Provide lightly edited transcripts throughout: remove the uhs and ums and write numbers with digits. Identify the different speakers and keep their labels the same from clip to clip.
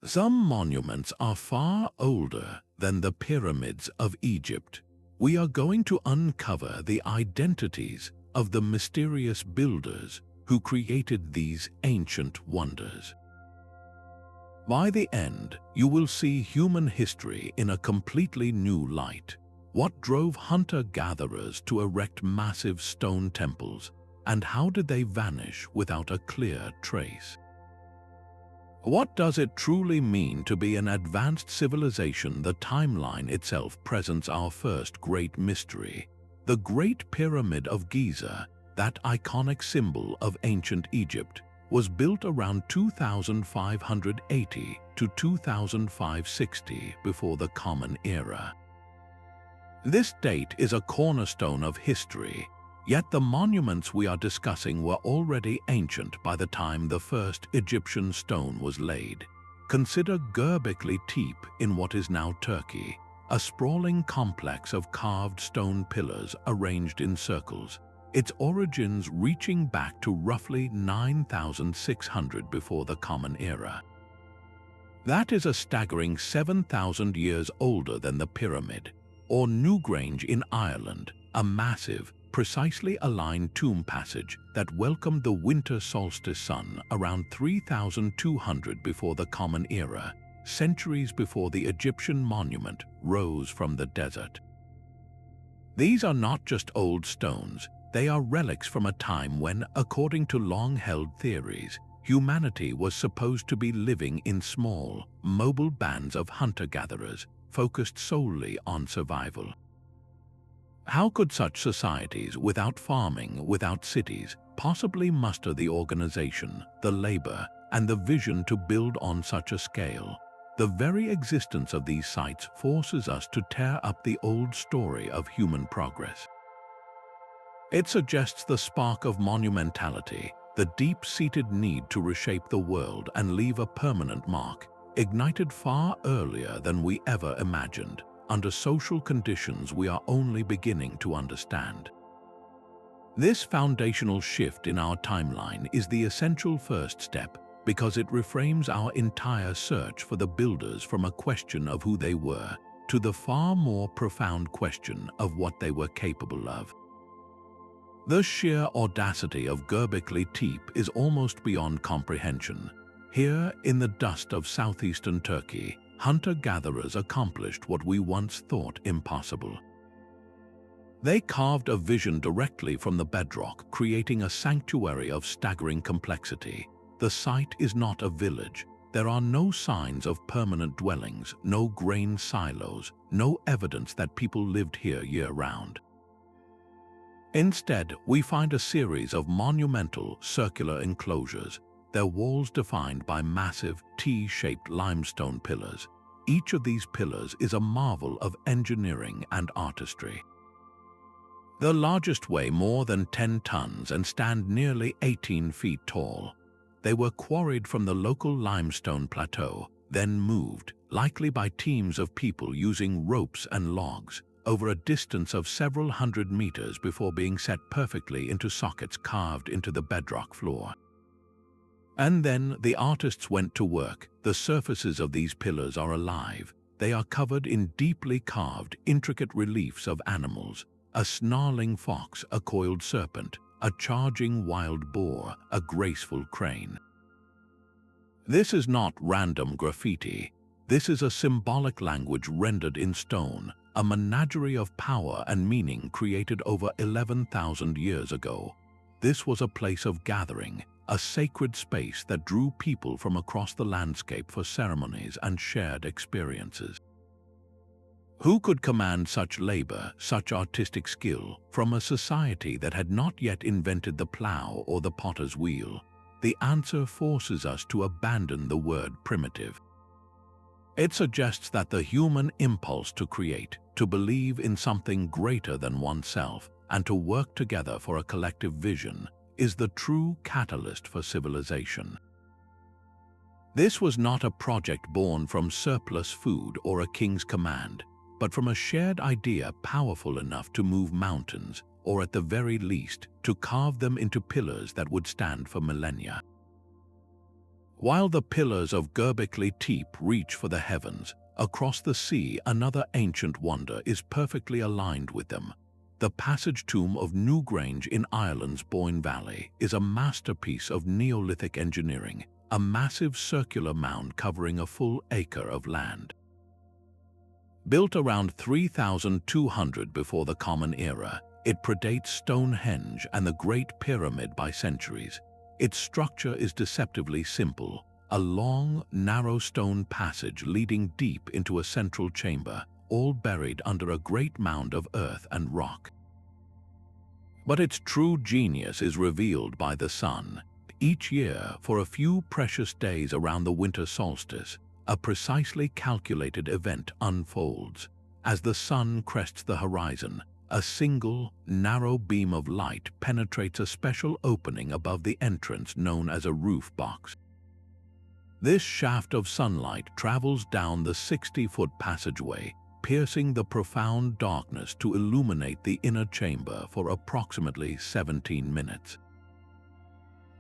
Speaker 1: Some monuments are far older than the pyramids of Egypt. We are going to uncover the identities of the mysterious builders who created these ancient wonders. By the end, you will see human history in a completely new light. What drove hunter-gatherers to erect massive stone temples, and how did they vanish without a clear trace? What does it truly mean to be an advanced civilization? The timeline itself presents our first great mystery. The Great Pyramid of Giza, that iconic symbol of ancient Egypt, was built around 2580 to 2560 before the Common Era. This date is a cornerstone of history, yet the monuments we are discussing were already ancient by the time the first Egyptian stone was laid. Consider Göbekli Tepe in what is now Turkey, a sprawling complex of carved stone pillars arranged in circles, its origins reaching back to roughly 9600 before the Common Era. That is a staggering 7,000 years older than the pyramid. Or Newgrange in Ireland, a massive, precisely aligned tomb passage that welcomed the winter solstice sun around 3200 before the Common Era, centuries before the Egyptian monument rose from the desert. These are not just old stones, they are relics from a time when, according to long-held theories, humanity was supposed to be living in small, mobile bands of hunter-gatherers, focused solely on survival. How could such societies, without farming, without cities, possibly muster the organization, the labor, and the vision to build on such a scale? The very existence of these sites forces us to tear up the old story of human progress. It suggests the spark of monumentality, the deep-seated need to reshape the world and leave a permanent mark, ignited far earlier than we ever imagined, under social conditions we are only beginning to understand. This foundational shift in our timeline is the essential first step because it reframes our entire search for the builders from a question of who they were to the far more profound question of what they were capable of. The sheer audacity of Göbekli Tepe is almost beyond comprehension. Here, in the dust of southeastern Turkey, hunter-gatherers accomplished what we once thought impossible. They carved a vision directly from the bedrock, creating a sanctuary of staggering complexity. The site is not a village. There are no signs of permanent dwellings, no grain silos, no evidence that people lived here year-round. Instead, we find a series of monumental circular enclosures, their walls defined by massive T-shaped limestone pillars. Each of these pillars is a marvel of engineering and artistry. The largest weigh more than 10 tons and stand nearly 18 feet tall. They were quarried from the local limestone plateau, then moved, likely by teams of people using ropes and logs, over a distance of several hundred meters before being set perfectly into sockets carved into the bedrock floor. And then the artists went to work. The surfaces of these pillars are alive. They are covered in deeply carved, intricate reliefs of animals, a snarling fox, a coiled serpent, a charging wild boar, a graceful crane. This is not random graffiti. This is a symbolic language rendered in stone, a menagerie of power and meaning created over 11,000 years ago. This was a place of gathering, a sacred space that drew people from across the landscape for ceremonies and shared experiences. Who could command such labor, such artistic skill, from a society that had not yet invented the plow or the potter's wheel? The answer forces us to abandon the word primitive. It suggests that the human impulse to create, to believe in something greater than oneself, and to work together for a collective vision, is the true catalyst for civilization. This was not a project born from surplus food or a king's command, but from a shared idea powerful enough to move mountains, or at the very least, to carve them into pillars that would stand for millennia. While the pillars of Göbekli Tepe reach for the heavens, across the sea another ancient wonder is perfectly aligned with them. The passage tomb of Newgrange in Ireland's Boyne Valley is a masterpiece of Neolithic engineering, a massive circular mound covering a full acre of land. Built around 3200 before the Common Era, it predates Stonehenge and the Great Pyramid by centuries. Its structure is deceptively simple, a long, narrow stone passage leading deep into a central chamber, all buried under a great mound of earth and rock. But its true genius is revealed by the sun. Each year, for a few precious days around the winter solstice, a precisely calculated event unfolds. As the sun crests the horizon, a single, narrow beam of light penetrates a special opening above the entrance known as a roof box. This shaft of sunlight travels down the 60-foot passageway, piercing the profound darkness to illuminate the inner chamber for approximately 17 minutes.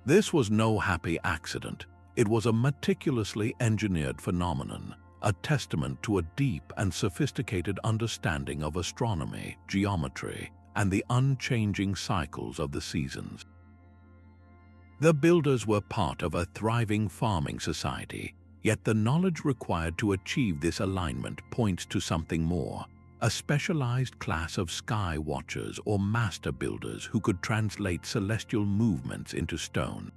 Speaker 1: This was no happy accident. It was a meticulously engineered phenomenon, a testament to a deep and sophisticated understanding of astronomy, geometry, and the unchanging cycles of the seasons. The builders were part of a thriving farming society, yet the knowledge required to achieve this alignment points to something more, a specialized class of sky watchers or master builders who could translate celestial movements into stone.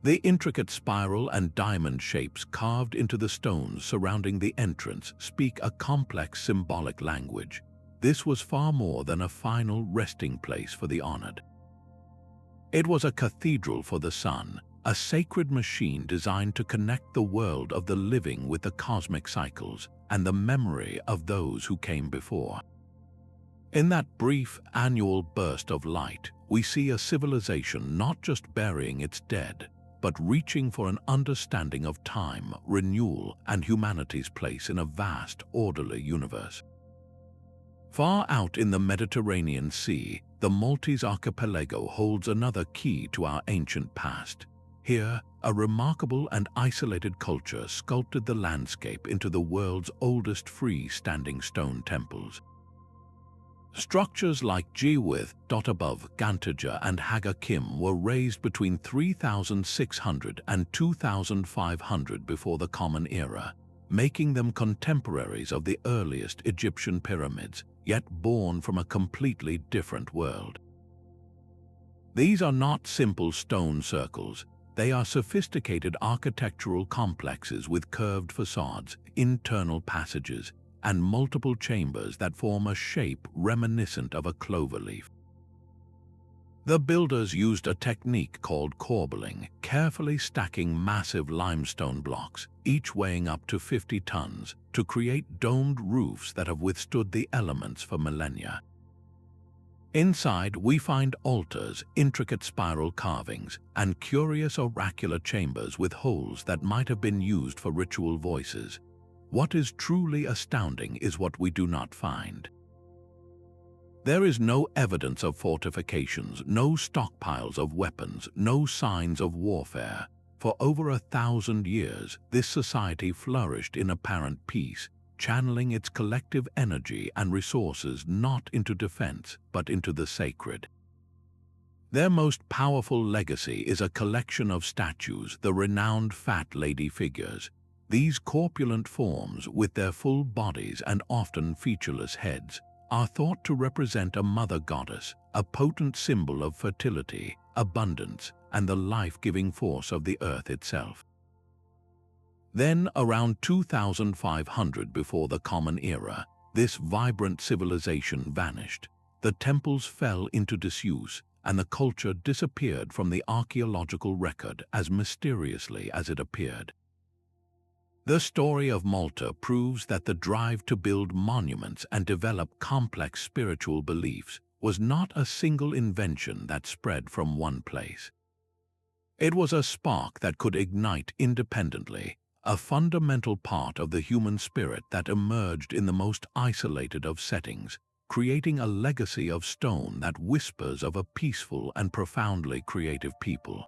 Speaker 1: The intricate spiral and diamond shapes carved into the stones surrounding the entrance speak a complex symbolic language. This was far more than a final resting place for the honored. It was a cathedral for the sun, a sacred machine designed to connect the world of the living with the cosmic cycles and the memory of those who came before. In that brief annual burst of light, we see a civilization not just burying its dead, but reaching for an understanding of time, renewal, and humanity's place in a vast, orderly universe. Far out in the Mediterranean Sea, the Maltese archipelago holds another key to our ancient past. Here, a remarkable and isolated culture sculpted the landscape into the world's oldest free-standing stone temples. Structures like Gewith, Dottabov, Gantaja, and Haga Kim were raised between 3600 and 2500 before the Common Era, making them contemporaries of the earliest Egyptian pyramids, yet born from a completely different world. These are not simple stone circles. They are sophisticated architectural complexes with curved facades, internal passages, and multiple chambers that form a shape reminiscent of a cloverleaf. The builders used a technique called corbelling, carefully stacking massive limestone blocks, each weighing up to 50 tons, to create domed roofs that have withstood the elements for millennia. Inside, we find altars, intricate spiral carvings, and curious oracular chambers with holes that might have been used for ritual voices. What is truly astounding is what we do not find. There is no evidence of fortifications, no stockpiles of weapons, no signs of warfare. For over 1,000 years, this society flourished in apparent peace, channeling its collective energy and resources not into defense, but into the sacred. Their most powerful legacy is a collection of statues, the renowned Fat Lady figures. These corpulent forms, with their full bodies and often featureless heads, are thought to represent a mother goddess, a potent symbol of fertility, abundance, and the life-giving force of the earth itself. Then, around 2500 before the Common Era, this vibrant civilization vanished. The temples fell into disuse, and the culture disappeared from the archaeological record as mysteriously as it appeared. The story of Malta proves that the drive to build monuments and develop complex spiritual beliefs was not a single invention that spread from one place. It was a spark that could ignite independently, a fundamental part of the human spirit that emerged in the most isolated of settings, creating a legacy of stone that whispers of a peaceful and profoundly creative people.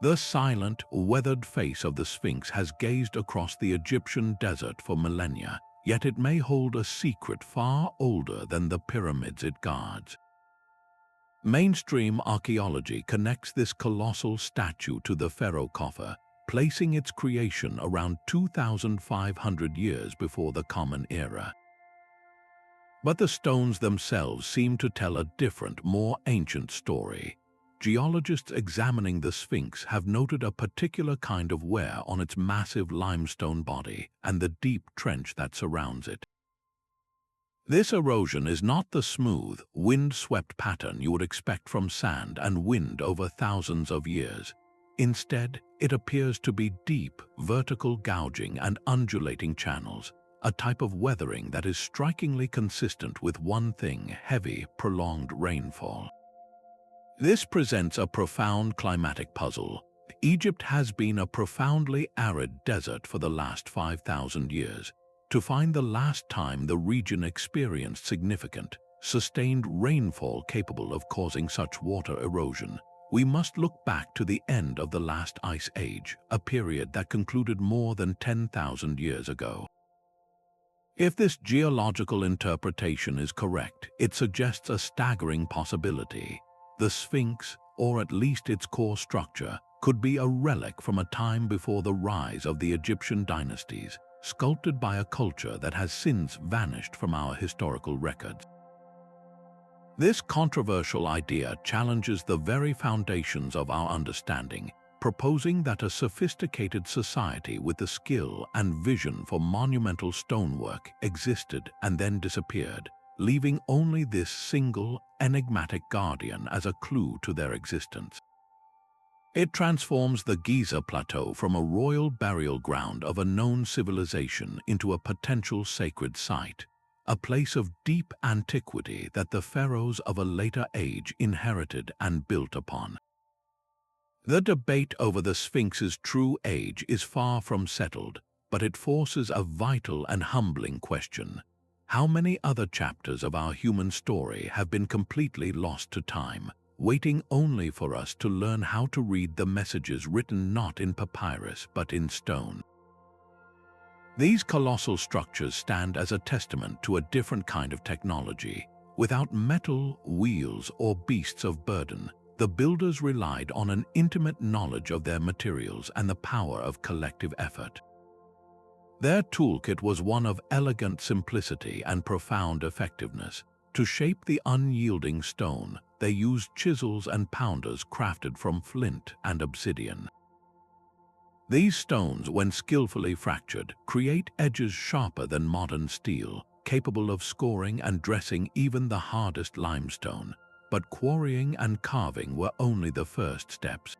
Speaker 1: The silent, weathered face of the Sphinx has gazed across the Egyptian desert for millennia, yet it may hold a secret far older than the pyramids it guards. Mainstream archaeology connects this colossal statue to the pharaoh coffer, placing its creation around 2,500 years before the Common Era. But the stones themselves seem to tell a different, more ancient story. Geologists examining the Sphinx have noted a particular kind of wear on its massive limestone body and the deep trench that surrounds it. This erosion is not the smooth, wind-swept pattern you would expect from sand and wind over thousands of years. Instead, it appears to be deep, vertical gouging and undulating channels, a type of weathering that is strikingly consistent with one thing: heavy, prolonged rainfall. This presents a profound climatic puzzle. Egypt has been a profoundly arid desert for the last 5,000 years. To find the last time the region experienced significant, sustained rainfall capable of causing such water erosion, we must look back to the end of the last ice age, a period that concluded more than 10,000 years ago. If this geological interpretation is correct, it suggests a staggering possibility. The Sphinx, or at least its core structure, could be a relic from a time before the rise of the Egyptian dynasties, sculpted by a culture that has since vanished from our historical records. This controversial idea challenges the very foundations of our understanding, proposing that a sophisticated society with the skill and vision for monumental stonework existed and then disappeared, leaving only this single, enigmatic guardian as a clue to their existence. It transforms the Giza Plateau from a royal burial ground of a known civilization into a potential sacred site, a place of deep antiquity that the pharaohs of a later age inherited and built upon. The debate over the Sphinx's true age is far from settled, but it forces a vital and humbling question. How many other chapters of our human story have been completely lost to time, waiting only for us to learn how to read the messages written not in papyrus but in stone? These colossal structures stand as a testament to a different kind of technology. Without metal, wheels, or beasts of burden, the builders relied on an intimate knowledge of their materials and the power of collective effort. Their toolkit was one of elegant simplicity and profound effectiveness. To shape the unyielding stone, they used chisels and pounders crafted from flint and obsidian. These stones, when skillfully fractured, create edges sharper than modern steel, capable of scoring and dressing even the hardest limestone. But quarrying and carving were only the first steps.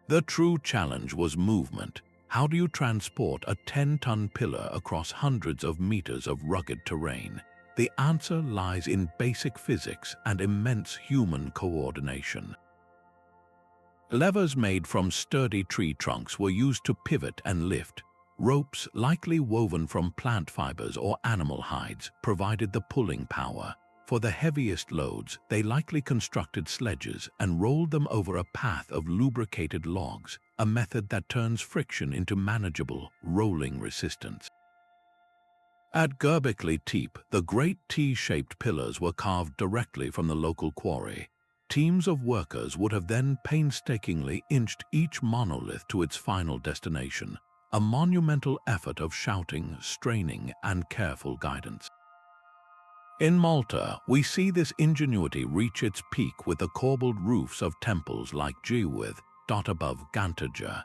Speaker 1: The true challenge was movement. How do you transport a 10-ton pillar across hundreds of meters of rugged terrain? The answer lies in basic physics and immense human coordination. Levers made from sturdy tree trunks were used to pivot and lift. Ropes, likely woven from plant fibers or animal hides, provided the pulling power. For the heaviest loads, they likely constructed sledges and rolled them over a path of lubricated logs, a method that turns friction into manageable, rolling resistance. At Göbekli Tepe, the great T-shaped pillars were carved directly from the local quarry. Teams of workers would have then painstakingly inched each monolith to its final destination, a monumental effort of shouting, straining, and careful guidance. In Malta, we see this ingenuity reach its peak with the corbelled roofs of temples like Giwith, dot above Gantaja.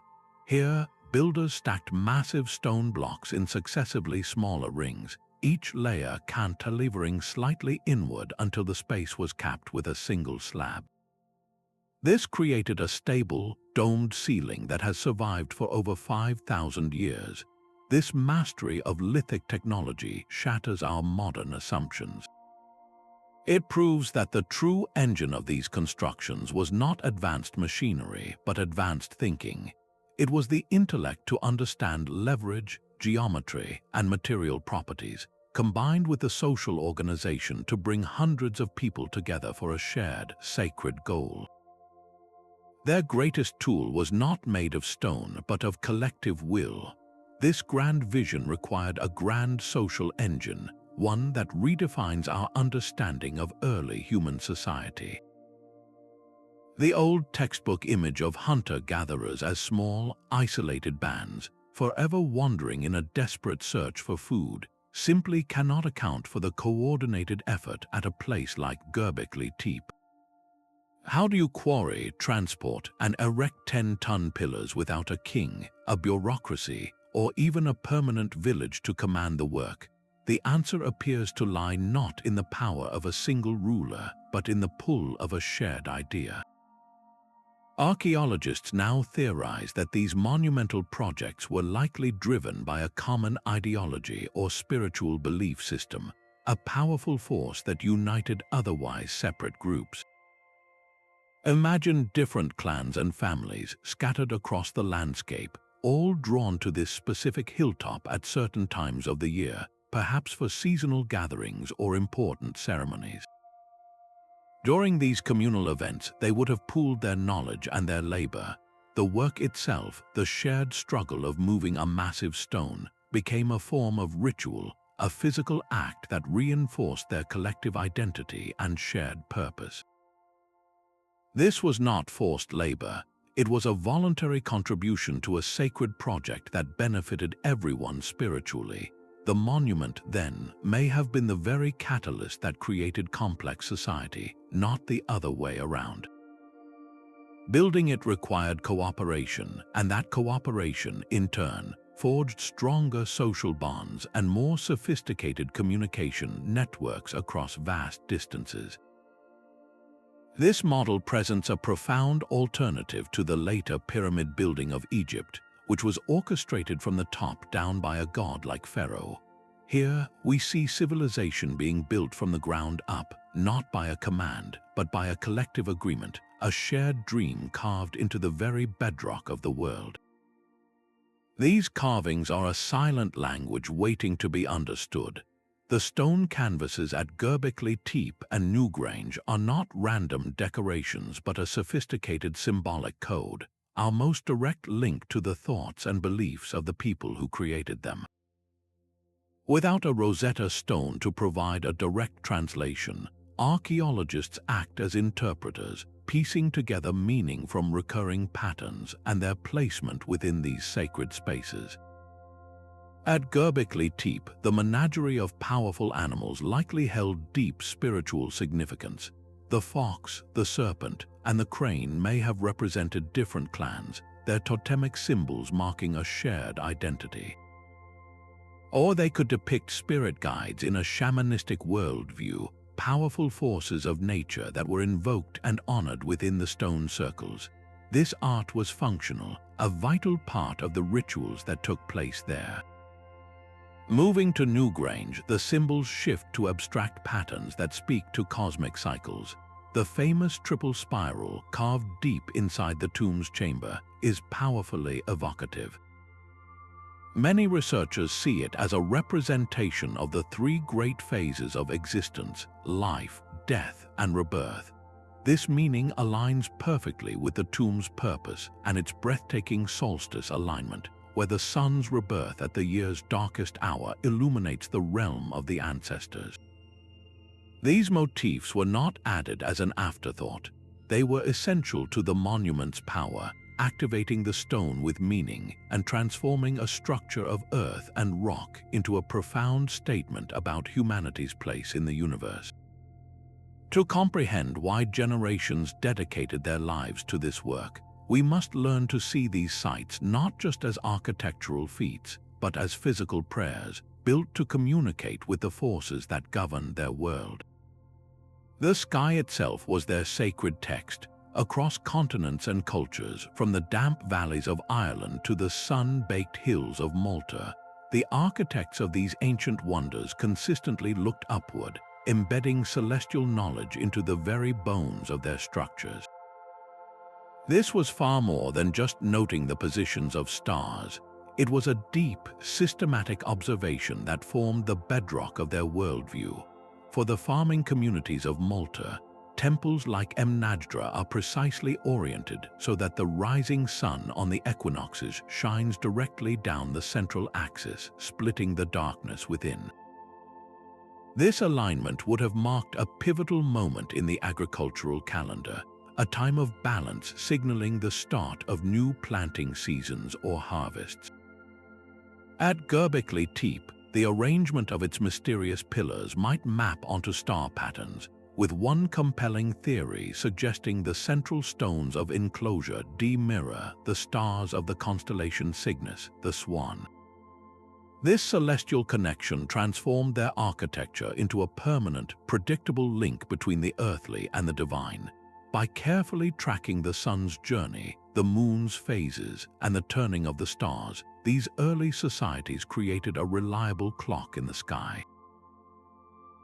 Speaker 1: Here, builders stacked massive stone blocks in successively smaller rings, each layer cantilevering slightly inward until the space was capped with a single slab. This created a stable, domed ceiling that has survived for over 5,000 years. This mastery of lithic technology shatters our modern assumptions. It proves that the true engine of these constructions was not advanced machinery, but advanced thinking. It was the intellect to understand leverage, geometry, and material properties, combined with the social organization to bring hundreds of people together for a shared, sacred goal. Their greatest tool was not made of stone, but of collective will. This grand vision required a grand social engine, one that redefines our understanding of early human society. The old textbook image of hunter-gatherers as small, isolated bands, forever wandering in a desperate search for food, simply cannot account for the coordinated effort at a place like Göbekli Tepe. How do you quarry, transport, and erect 10-ton pillars without a king, a bureaucracy, or even a permanent village to command the work? The answer appears to lie not in the power of a single ruler, but in the pull of a shared idea. Archaeologists now theorize that these monumental projects were likely driven by a common ideology or spiritual belief system, a powerful force that united otherwise separate groups. Imagine different clans and families scattered across the landscape, all drawn to this specific hilltop at certain times of the year, perhaps for seasonal gatherings or important ceremonies. During these communal events, they would have pooled their knowledge and their labor. The work itself, the shared struggle of moving a massive stone, became a form of ritual, a physical act that reinforced their collective identity and shared purpose. This was not forced labor. It was a voluntary contribution to a sacred project that benefited everyone spiritually. The monument, then, may have been the very catalyst that created complex society, not the other way around. Building it required cooperation, and that cooperation, in turn, forged stronger social bonds and more sophisticated communication networks across vast distances. This model presents a profound alternative to the later pyramid building of Egypt, which was orchestrated from the top down by a god like Pharaoh. Here, we see civilization being built from the ground up, not by a command, but by a collective agreement, a shared dream carved into the very bedrock of the world. These carvings are a silent language waiting to be understood. The stone canvases at Göbekli Tepe and Newgrange are not random decorations but a sophisticated symbolic code, our most direct link to the thoughts and beliefs of the people who created them. Without a Rosetta Stone to provide a direct translation, archaeologists act as interpreters, piecing together meaning from recurring patterns and their placement within these sacred spaces. At Göbekli Tepe, the menagerie of powerful animals likely held deep spiritual significance. The fox, the serpent, and the crane may have represented different clans, their totemic symbols marking a shared identity. Or they could depict spirit guides in a shamanistic worldview, powerful forces of nature that were invoked and honored within the stone circles. This art was functional, a vital part of the rituals that took place there. Moving to Newgrange, the symbols shift to abstract patterns that speak to cosmic cycles. The famous triple spiral, carved deep inside the tomb's chamber, is powerfully evocative. Many researchers see it as a representation of the three great phases of existence: life, death, and rebirth. This meaning aligns perfectly with the tomb's purpose and its breathtaking solstice alignment, where the sun's rebirth at the year's darkest hour illuminates the realm of the ancestors. These motifs were not added as an afterthought. They were essential to the monument's power, activating the stone with meaning and transforming a structure of earth and rock into a profound statement about humanity's place in the universe. To comprehend why generations dedicated their lives to this work, we must learn to see these sites not just as architectural feats, but as physical prayers, built to communicate with the forces that govern their world. The sky itself was their sacred text. Across continents and cultures, from the damp valleys of Ireland to the sun-baked hills of Malta, the architects of these ancient wonders consistently looked upward, embedding celestial knowledge into the very bones of their structures. This was far more than just noting the positions of stars. It was a deep, systematic observation that formed the bedrock of their worldview. For the farming communities of Malta, temples like Mnajdra are precisely oriented so that the rising sun on the equinoxes shines directly down the central axis, splitting the darkness within. This alignment would have marked a pivotal moment in the agricultural calendar, a time of balance signaling the start of new planting seasons or harvests. At Göbekli Tepe, the arrangement of its mysterious pillars might map onto star patterns, with one compelling theory suggesting the central stones of enclosure mirror the stars of the constellation Cygnus, the Swan. This celestial connection transformed their architecture into a permanent, predictable link between the earthly and the divine. By carefully tracking the sun's journey, the moon's phases, and the turning of the stars, these early societies created a reliable clock in the sky.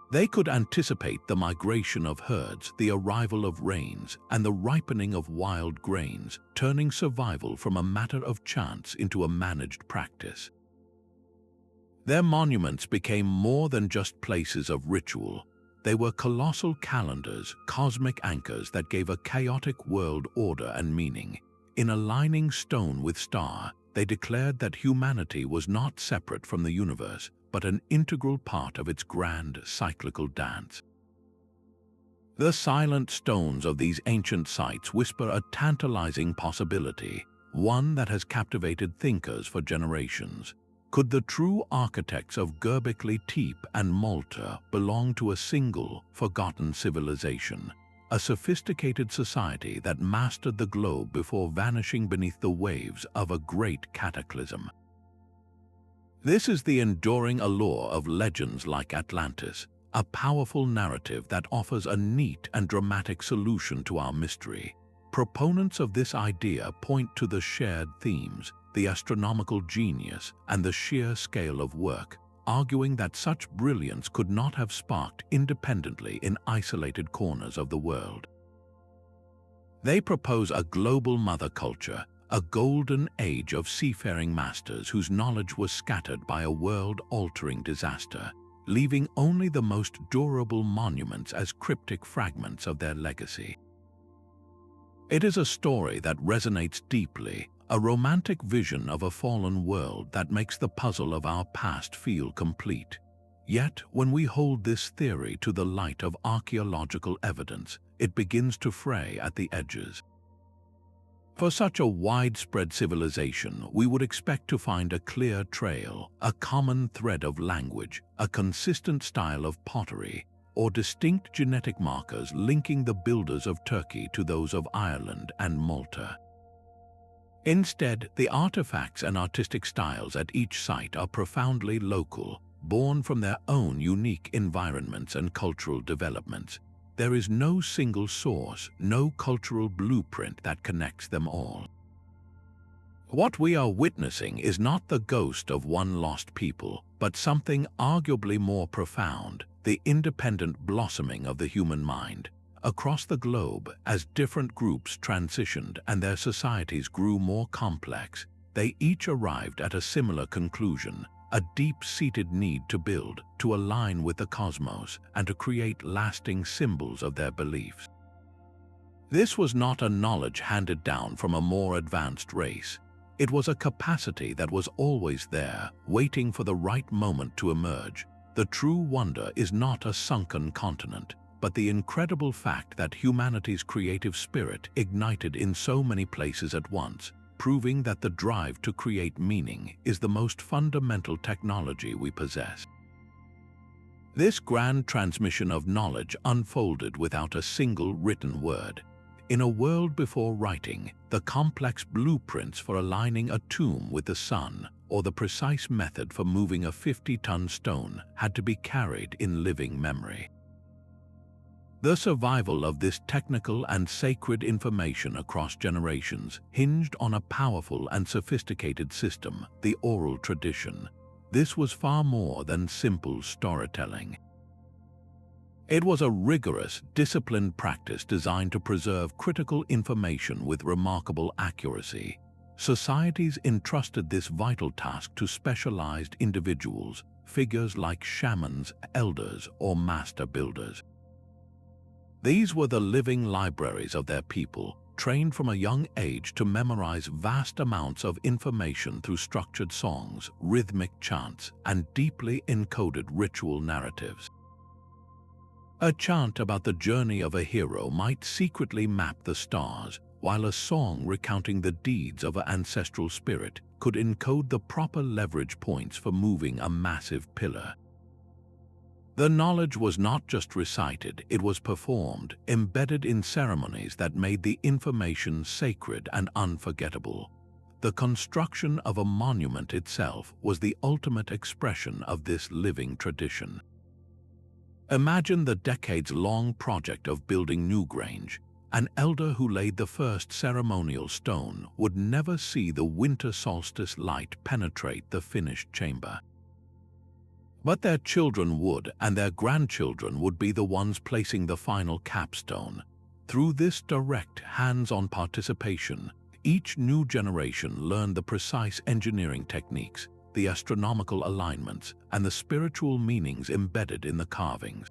Speaker 1: They could anticipate the migration of herds, the arrival of rains, and the ripening of wild grains, turning survival from a matter of chance into a managed practice. Their monuments became more than just places of ritual. They were colossal calendars, cosmic anchors that gave a chaotic world order and meaning. In aligning stone with star, they declared that humanity was not separate from the universe, but an integral part of its grand cyclical dance. The silent stones of these ancient sites whisper a tantalizing possibility, one that has captivated thinkers for generations. Could the true architects of Göbekli Tepe and Malta belong to a single, forgotten civilization, a sophisticated society that mastered the globe before vanishing beneath the waves of a great cataclysm? This is the enduring allure of legends like Atlantis, a powerful narrative that offers a neat and dramatic solution to our mystery. Proponents of this idea point to the shared themes, the astronomical genius, and the sheer scale of work, arguing that such brilliance could not have sparked independently in isolated corners of the world. They propose a global mother culture, a golden age of seafaring masters whose knowledge was scattered by a world-altering disaster, leaving only the most durable monuments as cryptic fragments of their legacy. It is a story that resonates deeply, a romantic vision of a fallen world that makes the puzzle of our past feel complete. Yet, when we hold this theory to the light of archaeological evidence, it begins to fray at the edges. For such a widespread civilization, we would expect to find a clear trail, a common thread of language, a consistent style of pottery, or distinct genetic markers linking the builders of Turkey to those of Ireland and Malta. Instead, the artifacts and artistic styles at each site are profoundly local, born from their own unique environments and cultural developments. There is no single source, no cultural blueprint that connects them all. What we are witnessing is not the ghost of one lost people, but something arguably more profound, the independent blossoming of the human mind. Across the globe, as different groups transitioned and their societies grew more complex, they each arrived at a similar conclusion: a deep-seated need to build, to align with the cosmos, and to create lasting symbols of their beliefs. This was not a knowledge handed down from a more advanced race. It was a capacity that was always there, waiting for the right moment to emerge. The true wonder is not a sunken continent, but the incredible fact that humanity's creative spirit ignited in so many places at once, proving that the drive to create meaning is the most fundamental technology we possess. This grand transmission of knowledge unfolded without a single written word. In a world before writing, the complex blueprints for aligning a tomb with the sun, or the precise method for moving a 50-ton stone, had to be carried in living memory. The survival of this technical and sacred information across generations hinged on a powerful and sophisticated system, the oral tradition. This was far more than simple storytelling. It was a rigorous, disciplined practice designed to preserve critical information with remarkable accuracy. Societies entrusted this vital task to specialized individuals, figures like shamans, elders, or master builders. These were the living libraries of their people, trained from a young age to memorize vast amounts of information through structured songs, rhythmic chants, and deeply encoded ritual narratives. A chant about the journey of a hero might secretly map the stars, while a song recounting the deeds of an ancestral spirit could encode the proper leverage points for moving a massive pillar. The knowledge was not just recited, it was performed, embedded in ceremonies that made the information sacred and unforgettable. The construction of a monument itself was the ultimate expression of this living tradition. Imagine the decades-long project of building Newgrange. An elder who laid the first ceremonial stone would never see the winter solstice light penetrate the finished chamber. But their children would, and their grandchildren would be the ones placing the final capstone. Through this direct, hands-on participation, each new generation learned the precise engineering techniques, the astronomical alignments, and the spiritual meanings embedded in the carvings.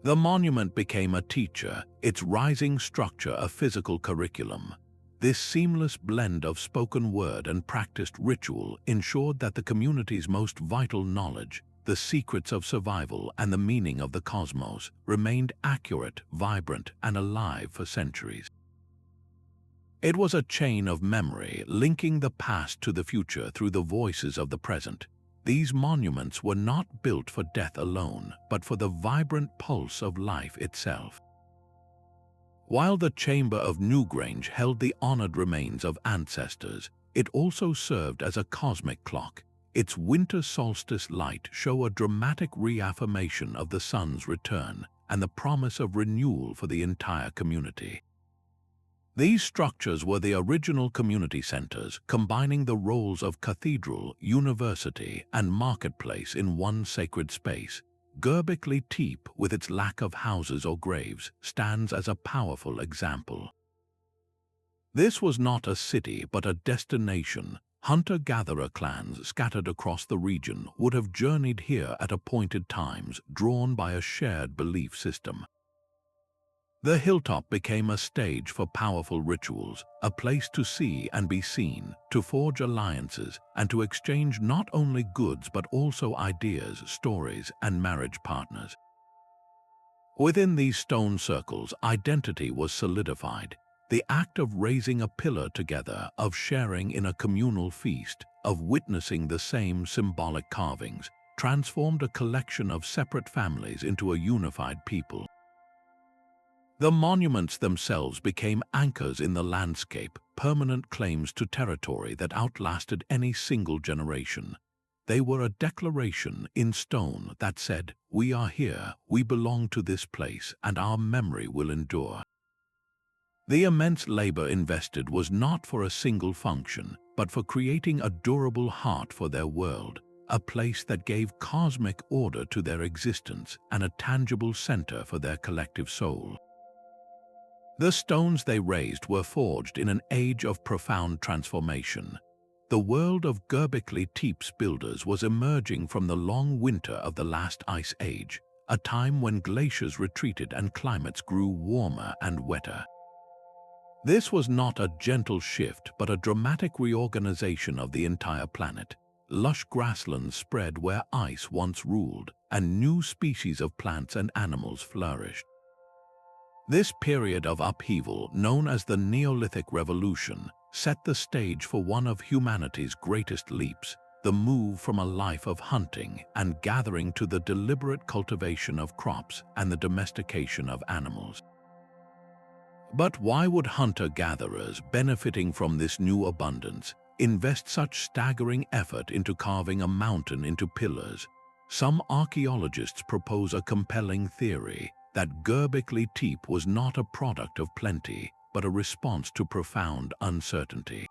Speaker 1: The monument became a teacher, its rising structure a physical curriculum. This seamless blend of spoken word and practiced ritual ensured that the community's most vital knowledge, the secrets of survival and the meaning of the cosmos, remained accurate, vibrant, and alive for centuries. It was a chain of memory, linking the past to the future through the voices of the present. These monuments were not built for death alone, but for the vibrant pulse of life itself. While the chamber of Newgrange held the honored remains of ancestors, it also served as a cosmic clock. Its winter solstice light showed a dramatic reaffirmation of the sun's return and the promise of renewal for the entire community. These structures were the original community centers, combining the roles of cathedral, university, and marketplace in one sacred space. Göbekli Tepe, with its lack of houses or graves, stands as a powerful example. This was not a city but a destination. Hunter-gatherer clans scattered across the region would have journeyed here at appointed times, drawn by a shared belief system. The hilltop became a stage for powerful rituals, a place to see and be seen, to forge alliances, and to exchange not only goods but also ideas, stories, and marriage partners. Within these stone circles, identity was solidified. The act of raising a pillar together, of sharing in a communal feast, of witnessing the same symbolic carvings, transformed a collection of separate families into a unified people. The monuments themselves became anchors in the landscape, permanent claims to territory that outlasted any single generation. They were a declaration in stone that said, "We are here, we belong to this place, and our memory will endure." The immense labor invested was not for a single function, but for creating a durable heart for their world, a place that gave cosmic order to their existence and a tangible center for their collective soul. The stones they raised were forged in an age of profound transformation. The world of Göbekli Tepe's builders was emerging from the long winter of the last ice age, a time when glaciers retreated and climates grew warmer and wetter. This was not a gentle shift but a dramatic reorganization of the entire planet. Lush grasslands spread where ice once ruled, and new species of plants and animals flourished. This period of upheaval, known as the Neolithic Revolution, set the stage for one of humanity's greatest leaps, the move from a life of hunting and gathering to the deliberate cultivation of crops and the domestication of animals. But why would hunter-gatherers, benefiting from this new abundance, invest such staggering effort into carving a mountain into pillars? Some archaeologists propose a compelling theory that Göbekli Tepe was not a product of plenty, but a response to profound uncertainty.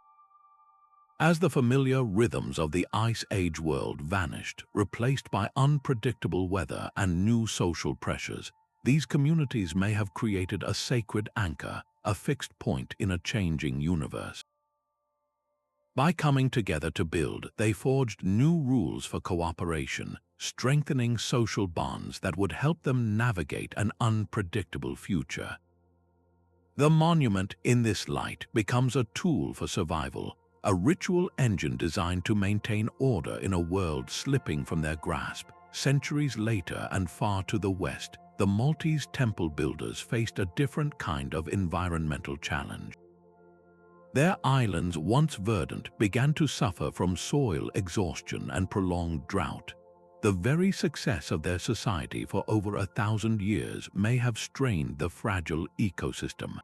Speaker 1: As the familiar rhythms of the Ice Age world vanished, replaced by unpredictable weather and new social pressures, these communities may have created a sacred anchor, a fixed point in a changing universe. By coming together to build, they forged new rules for cooperation, strengthening social bonds that would help them navigate an unpredictable future. The monument, in this light, becomes a tool for survival, a ritual engine designed to maintain order in a world slipping from their grasp. Centuries later and far to the west, the Maltese temple builders faced a different kind of environmental challenge. Their islands, once verdant, began to suffer from soil exhaustion and prolonged drought. The very success of their society for over 1,000 years may have strained the fragile ecosystem.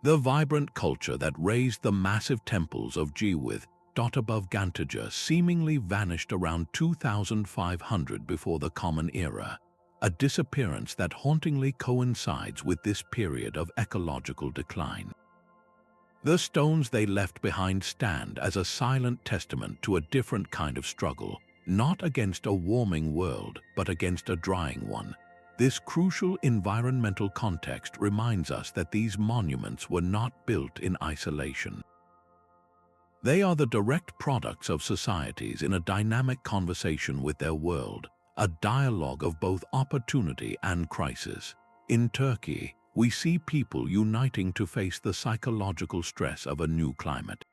Speaker 1: The vibrant culture that raised the massive temples of Gewith, above Gantaja, seemingly vanished around 2500 before the Common Era, a disappearance that hauntingly coincides with this period of ecological decline. The stones they left behind stand as a silent testament to a different kind of struggle, not against a warming world, but against a drying one. This crucial environmental context reminds us that these monuments were not built in isolation. They are the direct products of societies in a dynamic conversation with their world, a dialogue of both opportunity and crisis. In Turkey, we see people uniting to face the psychological stress of a new climate.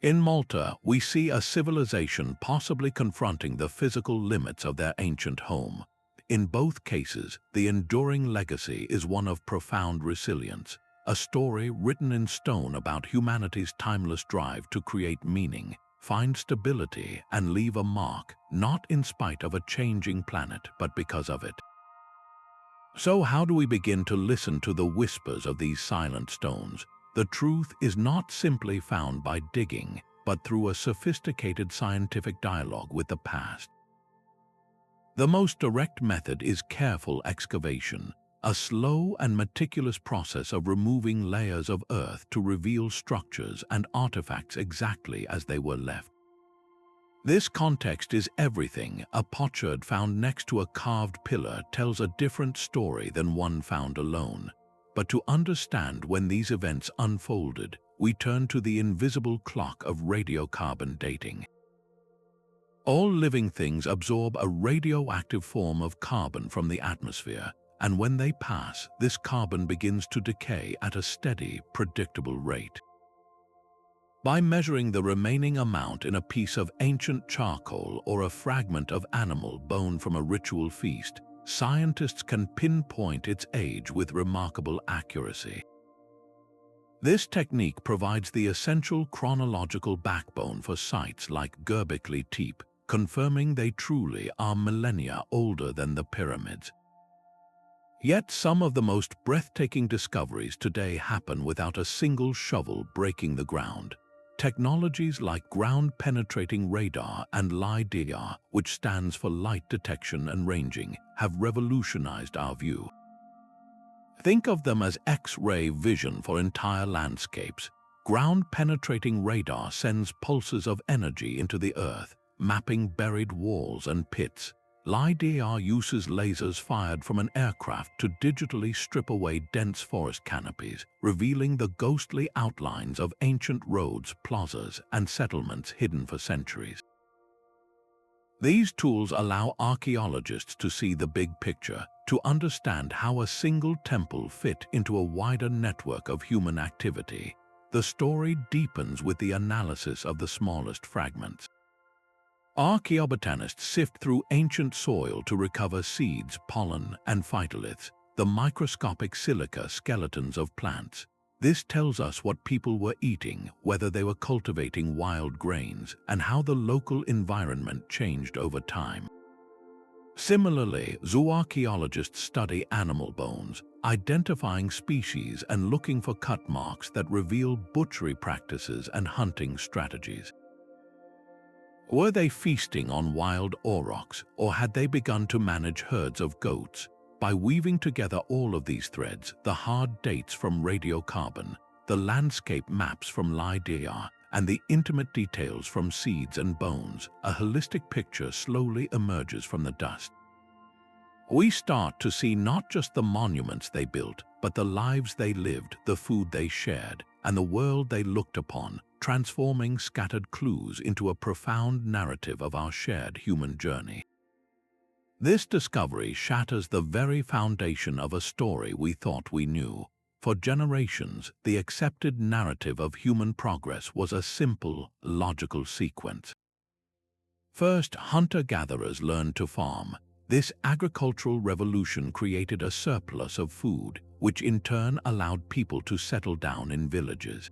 Speaker 1: In Malta, we see a civilization possibly confronting the physical limits of their ancient home. In both cases, the enduring legacy is one of profound resilience, a story written in stone about humanity's timeless drive to create meaning, find stability, and leave a mark, not in spite of a changing planet, but because of it. So how do we begin to listen to the whispers of these silent stones? The truth is not simply found by digging, but through a sophisticated scientific dialogue with the past. The most direct method is careful excavation, a slow and meticulous process of removing layers of earth to reveal structures and artifacts exactly as they were left. This context is everything. A potsherd found next to a carved pillar tells a different story than one found alone. But to understand when these events unfolded, we turn to the invisible clock of radiocarbon dating. All living things absorb a radioactive form of carbon from the atmosphere, and when they pass, this carbon begins to decay at a steady, predictable rate. By measuring the remaining amount in a piece of ancient charcoal or a fragment of animal bone from a ritual feast, scientists can pinpoint its age with remarkable accuracy. This technique provides the essential chronological backbone for sites like Göbekli Tepe, confirming they truly are millennia older than the pyramids. Yet some of the most breathtaking discoveries today happen without a single shovel breaking the ground. Technologies like ground-penetrating radar and LiDAR, which stands for light detection and ranging, have revolutionized our view. Think of them as X-ray vision for entire landscapes. Ground-penetrating radar sends pulses of energy into the earth, mapping buried walls and pits. LiDAR uses lasers fired from an aircraft to digitally strip away dense forest canopies, revealing the ghostly outlines of ancient roads, plazas, and settlements hidden for centuries. These tools allow archaeologists to see the big picture, to understand how a single temple fit into a wider network of human activity. The story deepens with the analysis of the smallest fragments. Archaeobotanists sift through ancient soil to recover seeds, pollen, and phytoliths, the microscopic silica skeletons of plants. This tells us what people were eating, whether they were cultivating wild grains, and how the local environment changed over time. Similarly, zooarchaeologists study animal bones, identifying species and looking for cut marks that reveal butchery practices and hunting strategies. Were they feasting on wild aurochs, or had they begun to manage herds of goats? By weaving together all of these threads, the hard dates from radiocarbon, the landscape maps from LiDAR, and the intimate details from seeds and bones, a holistic picture slowly emerges from the dust. We start to see not just the monuments they built, but the lives they lived, the food they shared, and the world they looked upon, transforming scattered clues into a profound narrative of our shared human journey. This discovery shatters the very foundation of a story we thought we knew. For generations, the accepted narrative of human progress was a simple, logical sequence. First, hunter-gatherers learned to farm. This agricultural revolution created a surplus of food, which in turn allowed people to settle down in villages.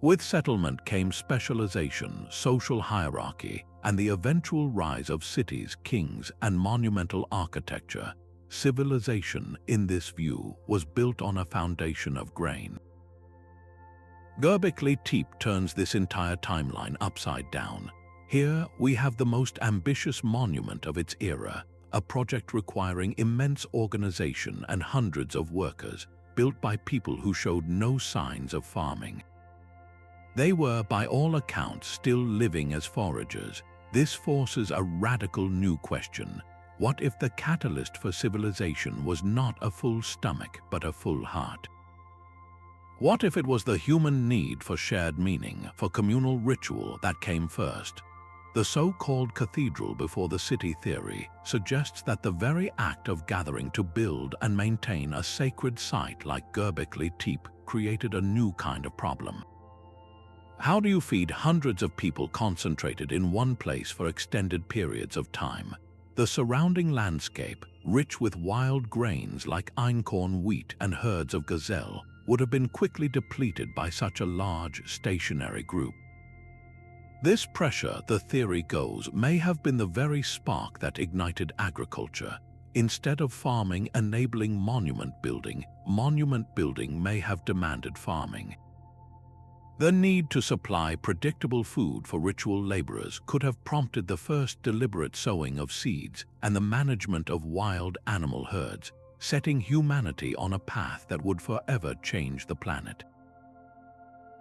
Speaker 1: With settlement came specialization, social hierarchy, and the eventual rise of cities, kings, and monumental architecture. Civilization, in this view, was built on a foundation of grain. Göbekli Tepe turns this entire timeline upside down. Here we have the most ambitious monument of its era, a project requiring immense organization and hundreds of workers, built by people who showed no signs of farming. They were, by all accounts, still living as foragers. This forces a radical new question. What if the catalyst for civilization was not a full stomach, but a full heart? What if it was the human need for shared meaning, for communal ritual that came first? The so-called cathedral before the city theory suggests that the very act of gathering to build and maintain a sacred site like Göbekli Tepe created a new kind of problem. How do you feed hundreds of people concentrated in one place for extended periods of time? The surrounding landscape, rich with wild grains like einkorn wheat and herds of gazelle, would have been quickly depleted by such a large, stationary group. This pressure, the theory goes, may have been the very spark that ignited agriculture. Instead of farming enabling monument building may have demanded farming. The need to supply predictable food for ritual laborers could have prompted the first deliberate sowing of seeds and the management of wild animal herds, setting humanity on a path that would forever change the planet.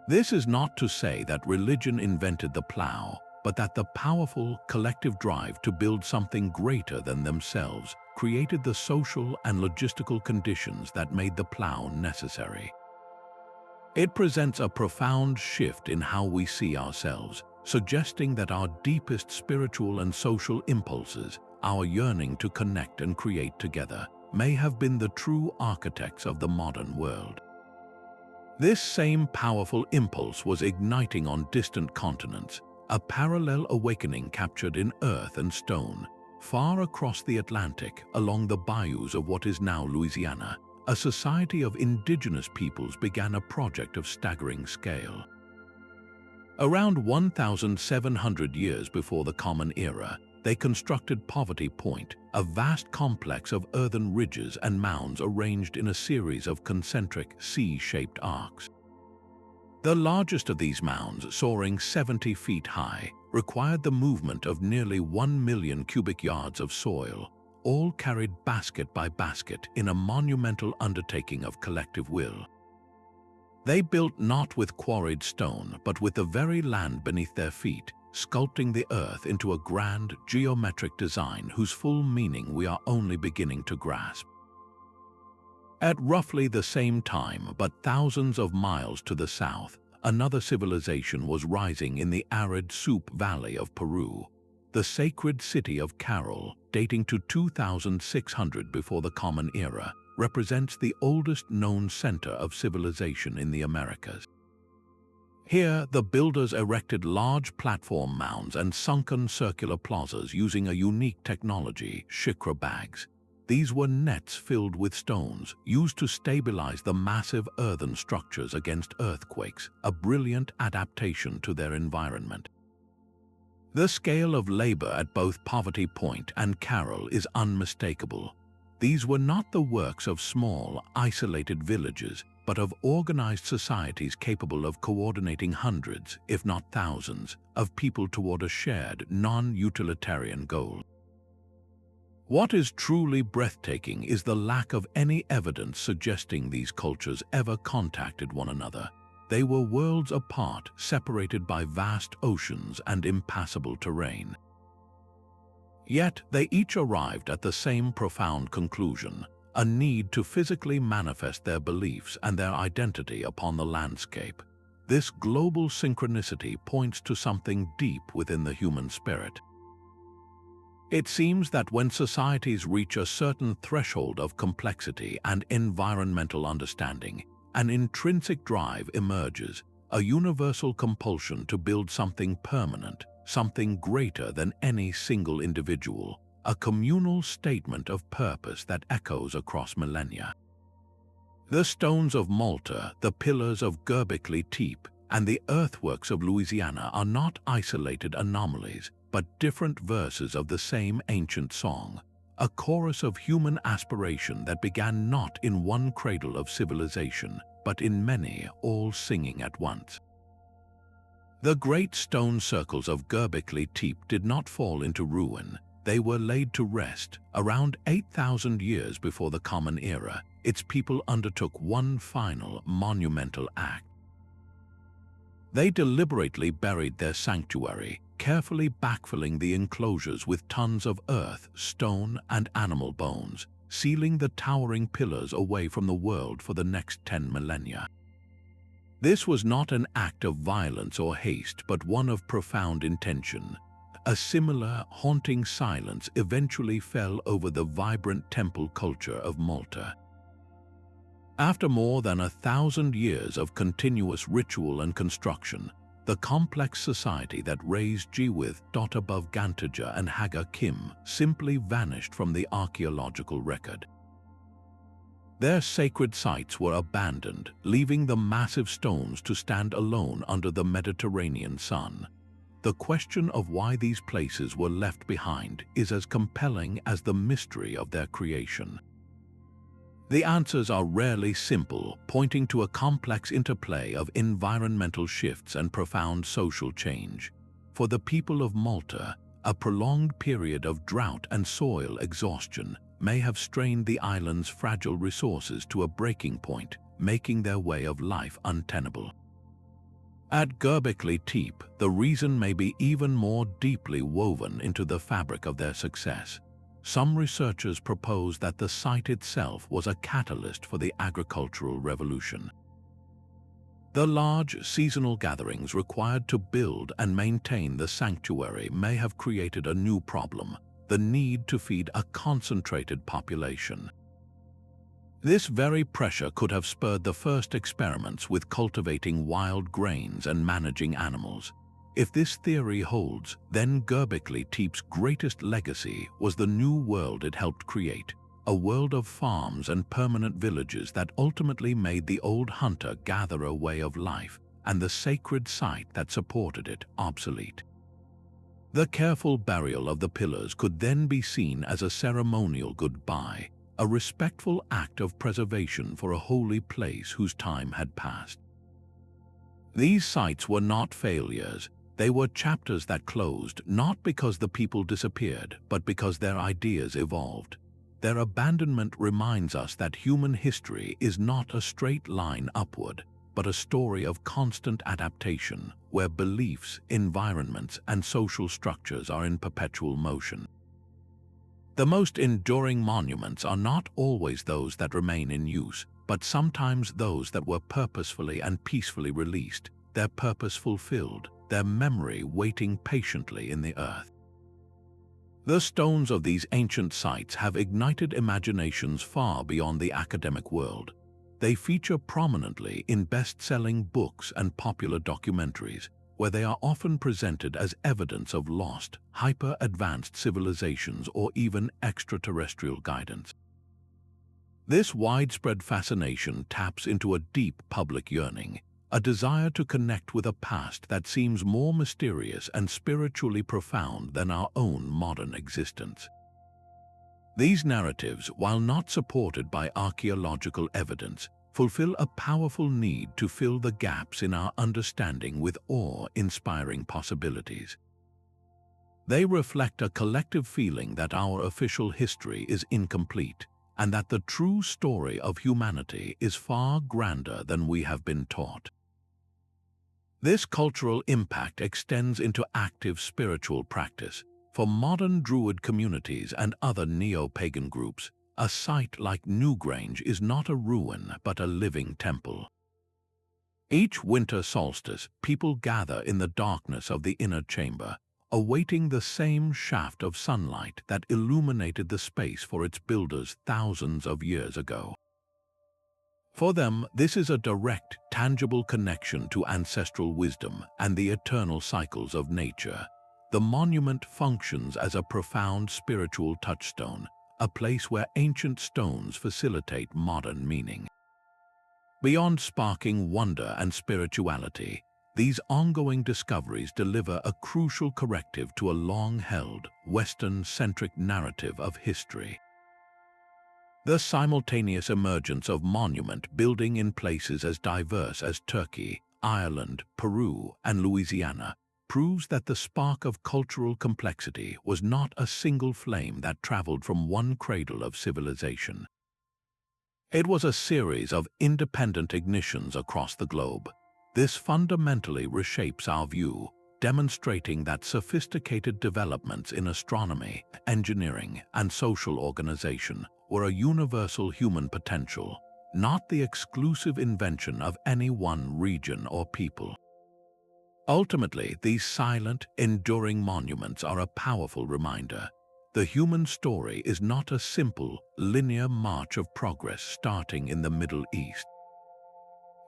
Speaker 1: This is not to say that religion invented the plow, but that the powerful collective drive to build something greater than themselves created the social and logistical conditions that made the plow necessary. It presents a profound shift in how we see ourselves, suggesting that our deepest spiritual and social impulses, our yearning to connect and create together, may have been the true architects of the modern world. This same powerful impulse was igniting on distant continents, a parallel awakening captured in earth and stone, far across the Atlantic, along the bayous of what is now Louisiana. A society of indigenous peoples began a project of staggering scale. Around 1,700 years before the Common Era, they constructed Poverty Point, a vast complex of earthen ridges and mounds arranged in a series of concentric, C-shaped arcs. The largest of these mounds, soaring 70 feet high, required the movement of nearly 1 million cubic yards of soil, all carried basket by basket in a monumental undertaking of collective will. They built not with quarried stone, but with the very land beneath their feet, sculpting the earth into a grand, geometric design whose full meaning we are only beginning to grasp. At roughly the same time, but thousands of miles to the south, another civilization was rising in the arid Soup Valley of Peru. The sacred city of Caral, dating to 2600 before the Common Era, represents the oldest known center of civilization in the Americas. Here, the builders erected large platform mounds and sunken circular plazas using a unique technology, shikra bags. These were nets filled with stones, used to stabilize the massive earthen structures against earthquakes, a brilliant adaptation to their environment. The scale of labor at both Poverty Point and Caral is unmistakable. These were not the works of small, isolated villages, but of organized societies capable of coordinating hundreds, if not thousands, of people toward a shared, non-utilitarian goal. What is truly breathtaking is the lack of any evidence suggesting these cultures ever contacted one another. They were worlds apart, separated by vast oceans and impassable terrain. Yet they each arrived at the same profound conclusion: a need to physically manifest their beliefs and their identity upon the landscape. This global synchronicity points to something deep within the human spirit. It seems that when societies reach a certain threshold of complexity and environmental understanding, an intrinsic drive emerges, a universal compulsion to build something permanent, something greater than any single individual, a communal statement of purpose that echoes across millennia. The stones of Malta, the pillars of Göbekli Tepe, and the earthworks of Louisiana are not isolated anomalies, but different verses of the same ancient song, a chorus of human aspiration that began not in one cradle of civilization, but in many, all singing at once. The great stone circles of Göbekli Tepe did not fall into ruin. They were laid to rest. Around 8,000 years before the Common Era, its people undertook one final, monumental act. They deliberately buried their sanctuary, carefully backfilling the enclosures with tons of earth, stone, and animal bones, sealing the towering pillars away from the world for the next 10 millennia. This was not an act of violence or haste, but one of profound intention. A similar, haunting silence eventually fell over the vibrant temple culture of Malta. After more than 1,000 years of continuous ritual and construction, the complex society that raised Jiwith above Gantaja and Haga Kim simply vanished from the archaeological record. Their sacred sites were abandoned, leaving the massive stones to stand alone under the Mediterranean sun. The question of why these places were left behind is as compelling as the mystery of their creation. The answers are rarely simple, pointing to a complex interplay of environmental shifts and profound social change. For the people of Malta, a prolonged period of drought and soil exhaustion may have strained the island's fragile resources to a breaking point, making their way of life untenable. At Göbekli Tepe, the reason may be even more deeply woven into the fabric of their success. Some researchers propose that the site itself was a catalyst for the agricultural revolution. The large seasonal gatherings required to build and maintain the sanctuary may have created a new problem: the need to feed a concentrated population. This very pressure could have spurred the first experiments with cultivating wild grains and managing animals. If this theory holds, then Göbekli Tepe's greatest legacy was the new world it helped create, a world of farms and permanent villages that ultimately made the old hunter-gatherer way of life and the sacred site that supported it obsolete. The careful burial of the pillars could then be seen as a ceremonial goodbye, a respectful act of preservation for a holy place whose time had passed. These sites were not failures. They were chapters that closed, not because the people disappeared, but because their ideas evolved. Their abandonment reminds us that human history is not a straight line upward, but a story of constant adaptation, where beliefs, environments, and social structures are in perpetual motion. The most enduring monuments are not always those that remain in use, but sometimes those that were purposefully and peacefully released, their purpose fulfilled, their memory waiting patiently in the earth. The stones of these ancient sites have ignited imaginations far beyond the academic world. They feature prominently in best-selling books and popular documentaries, where they are often presented as evidence of lost, hyper-advanced civilizations or even extraterrestrial guidance. This widespread fascination taps into a deep public yearning, a desire to connect with a past that seems more mysterious and spiritually profound than our own modern existence. These narratives, while not supported by archaeological evidence, fulfill a powerful need to fill the gaps in our understanding with awe-inspiring possibilities. They reflect a collective feeling that our official history is incomplete, and that the true story of humanity is far grander than we have been taught. This cultural impact extends into active spiritual practice. For modern Druid communities and other neo-pagan groups, a site like Newgrange is not a ruin but a living temple. Each winter solstice, people gather in the darkness of the inner chamber, awaiting the same shaft of sunlight that illuminated the space for its builders thousands of years ago. For them, this is a direct, tangible connection to ancestral wisdom and the eternal cycles of nature. The monument functions as a profound spiritual touchstone, a place where ancient stones facilitate modern meaning. Beyond sparking wonder and spirituality, these ongoing discoveries deliver a crucial corrective to a long-held, Western-centric narrative of history. The simultaneous emergence of monument building in places as diverse as Turkey, Ireland, Peru, and Louisiana proves that the spark of cultural complexity was not a single flame that traveled from one cradle of civilization. It was a series of independent ignitions across the globe. This fundamentally reshapes our view, demonstrating that sophisticated developments in astronomy, engineering, and social organization were a universal human potential, not the exclusive invention of any one region or people. Ultimately, these silent, enduring monuments are a powerful reminder. The human story is not a simple, linear march of progress starting in the Middle East.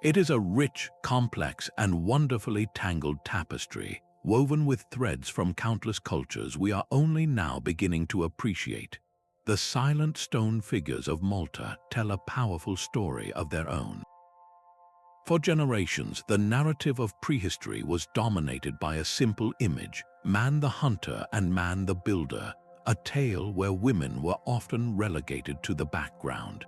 Speaker 1: It is a rich, complex, and wonderfully tangled tapestry, woven with threads from countless cultures we are only now beginning to appreciate. The silent stone figures of Malta tell a powerful story of their own. For generations, the narrative of prehistory was dominated by a simple image, man the hunter and man the builder, a tale where women were often relegated to the background.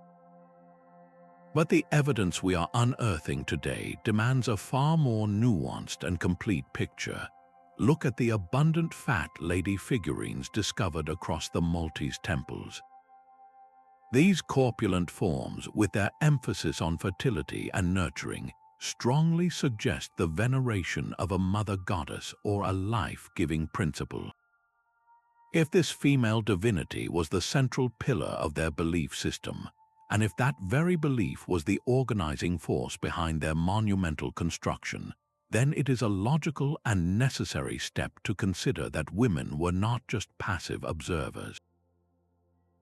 Speaker 1: But the evidence we are unearthing today demands a far more nuanced and complete picture. Look at the abundant fat lady figurines discovered across the Maltese temples. These corpulent forms, with their emphasis on fertility and nurturing, strongly suggest the veneration of a mother goddess or a life-giving principle. If this female divinity was the central pillar of their belief system, and if that very belief was the organizing force behind their monumental construction, then it is a logical and necessary step to consider that women were not just passive observers.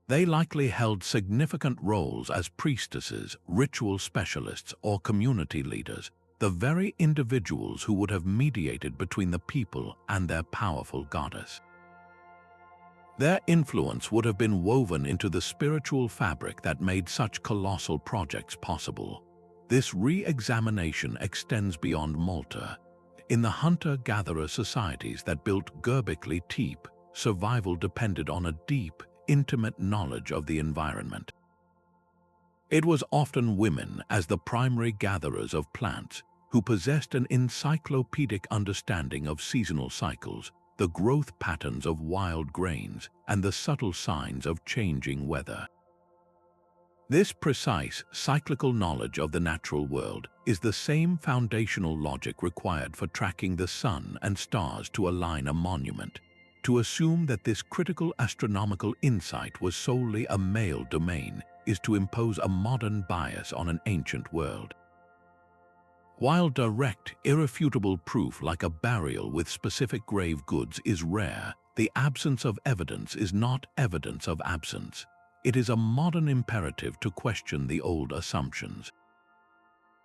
Speaker 1: They likely held significant roles as priestesses, ritual specialists, or community leaders, the very individuals who would have mediated between the people and their powerful goddess. Their influence would have been woven into the spiritual fabric that made such colossal projects possible. This re-examination extends beyond Malta. In the hunter-gatherer societies that built Göbekli Tepe, survival depended on a deep, intimate knowledge of the environment. It was often women, as the primary gatherers of plants, who possessed an encyclopedic understanding of seasonal cycles, the growth patterns of wild grains, and the subtle signs of changing weather. This precise, cyclical knowledge of the natural world is the same foundational logic required for tracking the sun and stars to align a monument. To assume that this critical astronomical insight was solely a male domain is to impose a modern bias on an ancient world. While direct, irrefutable proof like a burial with specific grave goods is rare, the absence of evidence is not evidence of absence. It is a modern imperative to question the old assumptions.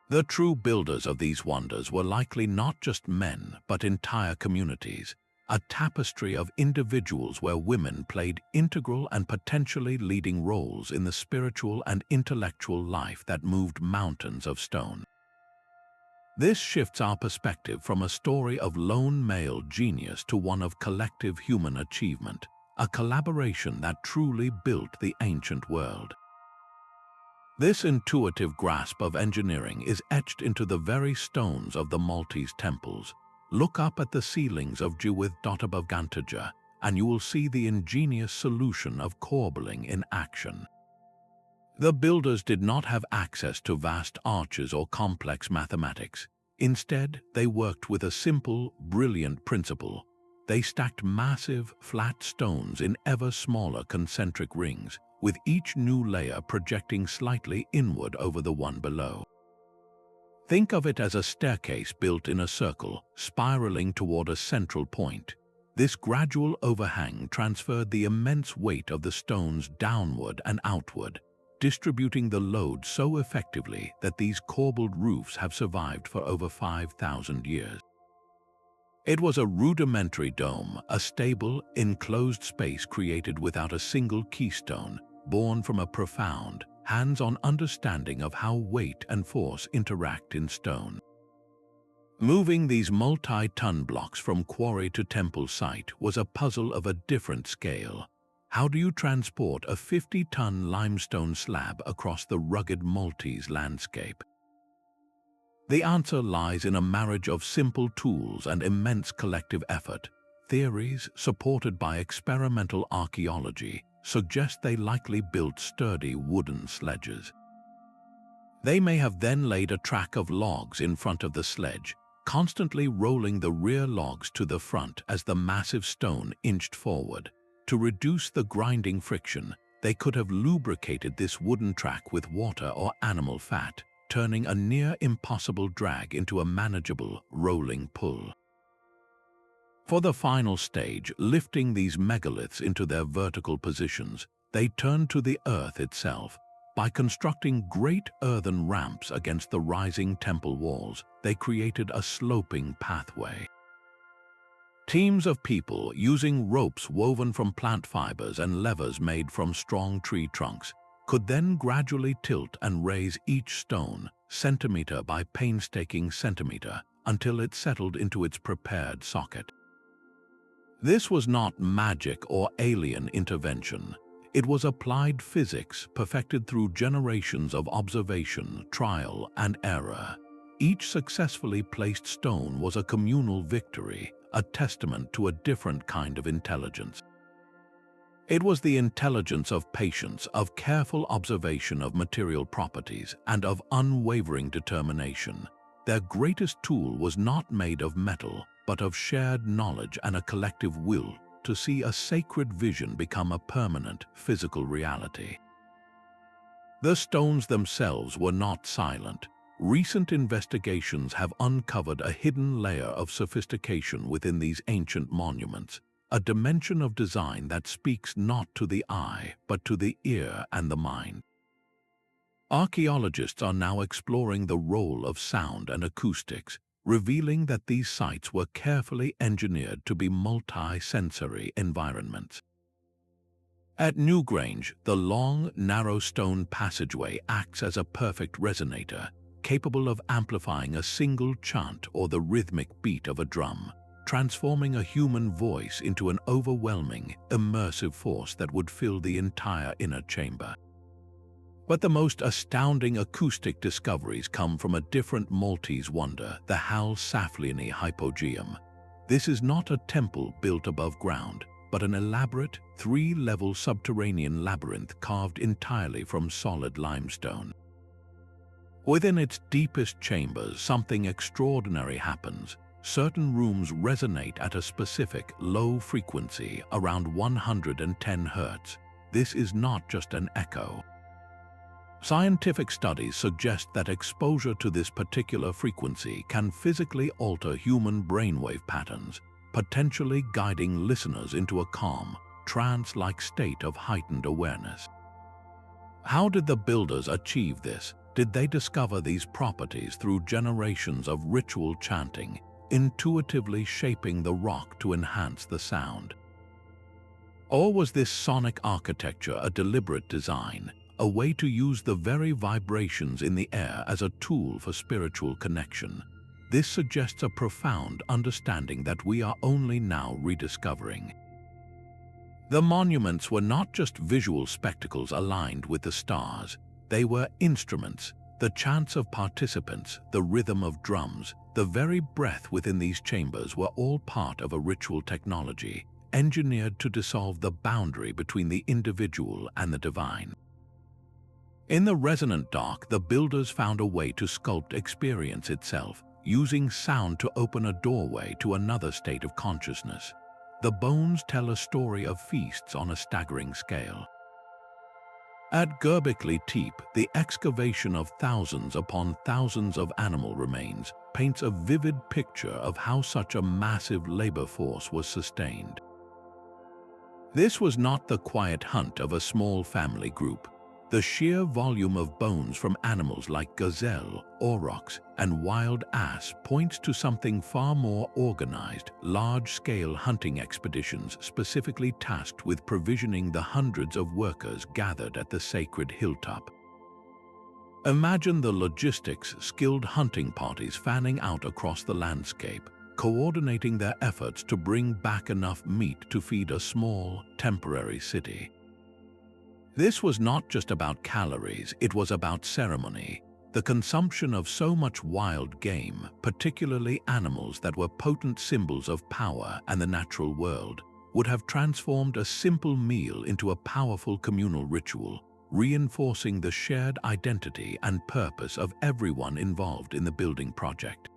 Speaker 1: The true builders of these wonders were likely not just men, but entire communities, a tapestry of individuals where women played integral and potentially leading roles in the spiritual and intellectual life that moved mountains of stone. This shifts our perspective from a story of lone male genius to one of collective human achievement, a collaboration that truly built the ancient world. This intuitive grasp of engineering is etched into the very stones of the Maltese temples. Look up at the ceilings of Debunked, and you will see the ingenious solution of corbelling in action. The builders did not have access to vast arches or complex mathematics. Instead, they worked with a simple, brilliant principle. they stacked massive, flat stones in ever smaller concentric rings, with each new layer projecting slightly inward over the one below. Think of it as a staircase built in a circle, spiraling toward a central point. This gradual overhang transferred the immense weight of the stones downward and outward, distributing the load so effectively that these corbelled roofs have survived for over 5,000 years. It was a rudimentary dome, a stable, enclosed space created without a single keystone, born from a profound, hands-on understanding of how weight and force interact in stone. Moving these multi-ton blocks from quarry to temple site was a puzzle of a different scale. How do you transport a 50-ton limestone slab across the rugged Maltese landscape? The answer lies in a marriage of simple tools and immense collective effort. Theories, supported by experimental archaeology, suggest they likely built sturdy wooden sledges. They may have then laid a track of logs in front of the sledge, constantly rolling the rear logs to the front as the massive stone inched forward. To reduce the grinding friction, they could have lubricated this wooden track with water or animal fat, turning a near-impossible drag into a manageable, rolling pull. For the final stage, lifting these megaliths into their vertical positions, they turned to the earth itself. By constructing great earthen ramps against the rising temple walls, they created a sloping pathway. Teams of people, using ropes woven from plant fibers and levers made from strong tree trunks, could then gradually tilt and raise each stone, centimeter by painstaking centimeter, until it settled into its prepared socket. This was not magic or alien intervention. It was applied physics perfected through generations of observation, trial, and error. Each successfully placed stone was a communal victory, a testament to a different kind of intelligence. It was the intelligence of patience, of careful observation of material properties, and of unwavering determination. Their greatest tool was not made of metal, but of shared knowledge and a collective will to see a sacred vision become a permanent, physical reality. The stones themselves were not silent. Recent investigations have uncovered a hidden layer of sophistication within these ancient monuments, a dimension of design that speaks not to the eye, but to the ear and the mind. Archaeologists are now exploring the role of sound and acoustics, revealing that these sites were carefully engineered to be multi-sensory environments. At Newgrange, the long, narrow stone passageway acts as a perfect resonator, capable of amplifying a single chant or the rhythmic beat of a drum, transforming a human voice into an overwhelming, immersive force that would fill the entire inner chamber. But the most astounding acoustic discoveries come from a different Maltese wonder, the Hal Saflieni hypogeum. This is not a temple built above ground, but an elaborate, three-level subterranean labyrinth carved entirely from solid limestone. Within its deepest chambers, something extraordinary happens. Certain rooms resonate at a specific, low frequency, around 110 Hz. This is not just an echo. Scientific studies suggest that exposure to this particular frequency can physically alter human brainwave patterns, potentially guiding listeners into a calm, trance-like state of heightened awareness. How did the builders achieve this? Did they discover these properties through generations of ritual chanting, intuitively shaping the rock to enhance the sound? Or was this sonic architecture a deliberate design, a way to use the very vibrations in the air as a tool for spiritual connection? This suggests a profound understanding that we are only now rediscovering. The monuments were not just visual spectacles aligned with the stars. They were instruments, the chants of participants, the rhythm of drums, the very breath within these chambers were all part of a ritual technology, engineered to dissolve the boundary between the individual and the divine. In the resonant dark, the builders found a way to sculpt experience itself, using sound to open a doorway to another state of consciousness. the bones tell a story of feasts on a staggering scale. At Göbekli Tepe, the excavation of thousands upon thousands of animal remains paints a vivid picture of how such a massive labor force was sustained. This was not the quiet hunt of a small family group. The sheer volume of bones from animals like gazelle, aurochs, and wild ass points to something far more organized, large-scale hunting expeditions specifically tasked with provisioning the hundreds of workers gathered at the sacred hilltop. Imagine the logistics, skilled hunting parties fanning out across the landscape, coordinating their efforts to bring back enough meat to feed a small, temporary city. This was not just about calories, it was about ceremony. The consumption of so much wild game, particularly animals that were potent symbols of power and the natural world, would have transformed a simple meal into a powerful communal ritual, reinforcing the shared identity and purpose of everyone involved in the building project.